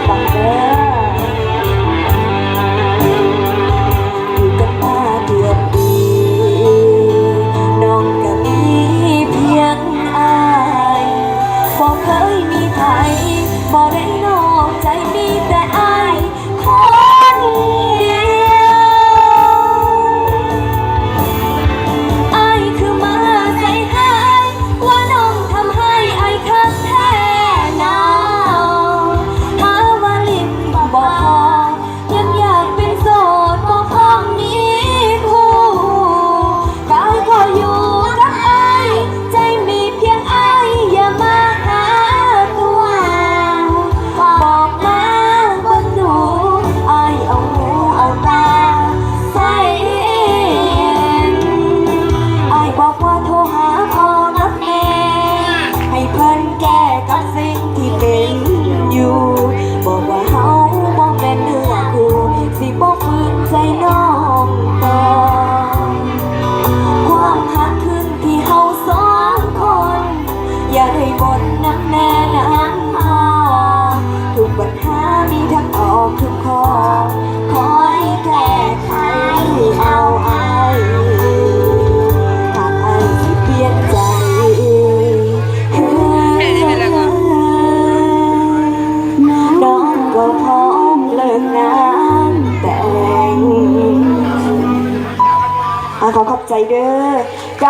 ฟังเด้ออยู่กันมาเกือบปีน้องก็มีเพียงอายบ่เคยมีใครบ่ได้นอกใจมีแต่อายคนเดียวอายคือมาใส่ให้ว่าน้องทำให้อายคักแท้นาหาว่าลิ้นบ่พอยังอยากเป็นโสดบ่พร้อมมีคู่กายขออยู่กับอายใจมีเพียงอายอย่ามาหาตัวบอกมาเบิ่งหนูอายเอาหูเอาตาใส่อายบอกว่าโทรหาพ่อนักแม่ให้เพิ่นแก้กับสิ่งที่เป็นอยู่บอกว่าเฮาบ่แม่นเนื้อคู่สิบ่ฝืนใจน้องต่อความหักคืนที่เฮาสองคนอย่าได้บ่นน้ำแน่น้ำตาทุกปัญหามีทางออกทุกข้อขอให้แก้ไขเอาอายหากอายสิเปลี่ยนใจน้องก็พร้อมเลิกงานแต่งขอขอบใจเด้อ